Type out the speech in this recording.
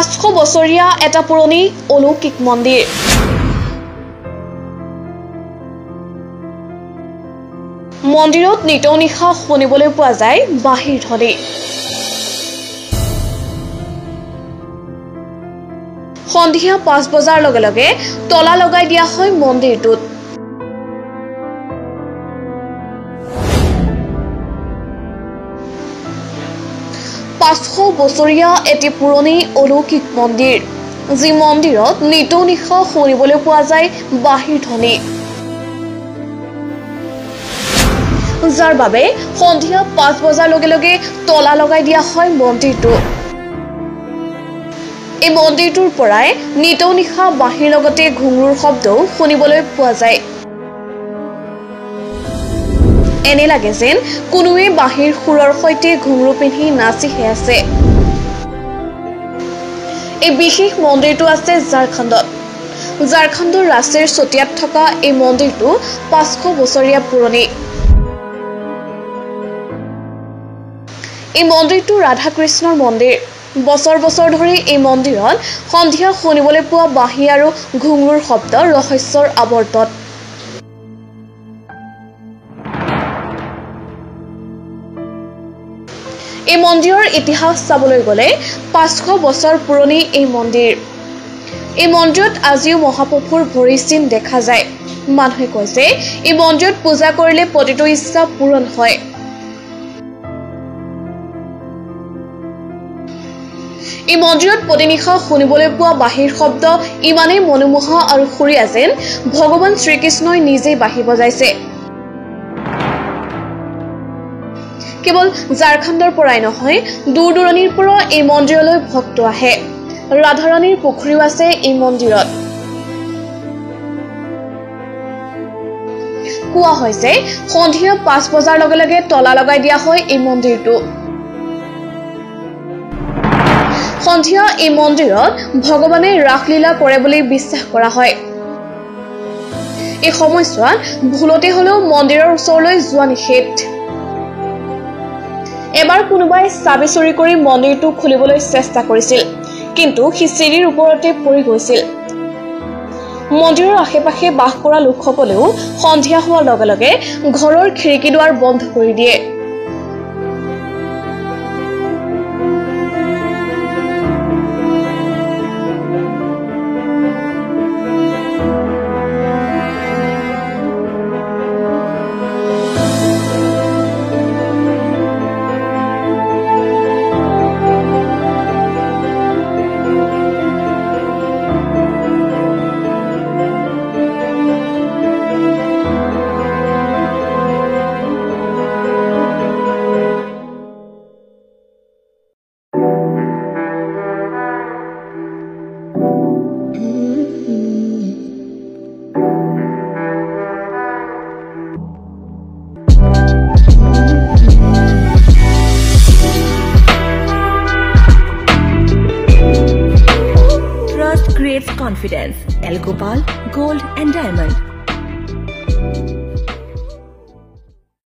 500 বছৰীয়া এটা পুৰণি অলৌকিক মন্দিৰ। মন্দিৰত নিতৌ নিশা শুনিবলৈ পোৱা যায় বাঁহীৰ ধ্বনি। সন্ধিয়া 5 বজাৰ লগে লগে তলা লগাই দিয়া হয় মন্দিৰটোত। বছৰীয়া এটি পুৰণি অলৌকিক মন্দিৰ, যি মন্দিৰত নিতৌ নিশা শুনিবলৈ পোৱা যায় বাঁহীৰ ধ্বনি, যাৰ বাবে সন্ধিয়া 5 বজাৰ লগে লগে তলা লগাই দিয়া হয় মন্দিৰটো। এই মন্দিৰটোৰ পৰাই নিতৌ নিশা বাঁহীৰ লগতে ঘুঙুৰৰ শব্দও শুনিবলৈ পোৱা যায়। এনে লাগে যেন কোনোৱে বাঁহীৰ সুৰৰ সৈতে ঘুঙুৰ পিন্ধি নাচিহে আছে। এই বিশেষ মন্দিৰটো আছে ঝাৰখণ্ডত। ঝাৰখণ্ডৰ ৰাঁচীৰ চতিয়াত থকা এই মন্দিৰটো 500 বছৰীয়া পুৰণি। এই মন্দিৰটো ৰাধা কৃষ্ণৰ মন্দিৰ। বছৰ বছৰ ধৰি এই মন্দিৰত সন্ধিয়া শুনিবলৈ পোৱা বাঁহী আৰু ঘুঙুৰৰ শব্দ ৰহস্যৰ আৱৰ্তত। এই মন্দিৰৰ ইতিহাস চাবলৈ গ'লে 500 বছৰ পুৰণি এই মন্দিৰ। এই মন্দিৰত আজিও মহাপ্ৰভুৰ ভৰিৰ চিন দেখা যায়। মানুহে কয় যে এই মন্দিৰত পূজা কৰিলে প্ৰতিটো ইচ্ছা পূৰণ হয়। এই মন্দিৰত প্ৰতিনিশা শুনিবলৈ পোৱা বাঁহীৰ শব্দ ইমানেই মনোমোহা আৰু সুৰীয়া যেন ভগৱান শ্ৰীকৃষ্ণই নিজেই বাঁহী বজাইছে। কেৱল ঝাৰখণ্ডৰ পৰাই নহয়, দূৰ দূৰণিৰ পৰা এই মন্দিৰলৈ ভক্ত আহে। ৰাধাৰাণীৰ পুখুৰীও আছে এই মন্দিৰত। কোৱা হয় যে সন্ধিয়া 5 বজাৰ লগে লগে তলা লগাই দিয়া হয় এই মন্দিৰটো। সন্ধিয়া এই মন্দিৰত ভগৱানে ৰাসলীলা কৰে বুলি বিশ্বাস কৰা হয়। এই সময়ছোৱাত ভুলতে হলেও মন্দিৰৰ ওচৰলৈ যোৱা নিষেধ। এবাৰ কোনোবাই চাবি চুৰি কৰি মন্দিৰটো খুলিবলৈ চেষ্টা কৰিছিল, কিন্তু সি চিৰিৰ ওপৰতে পৰি গৈছিল। মন্দিৰৰ আশে-পাশে বাস কৰা লোকসকলেও সন্ধিয়া হোৱাৰ লগে লগে ঘৰৰ খিৰিকী দুৱাৰ বন্ধ কৰি দিয়ে। Creates confidence. El Gopal Gold and Diamond.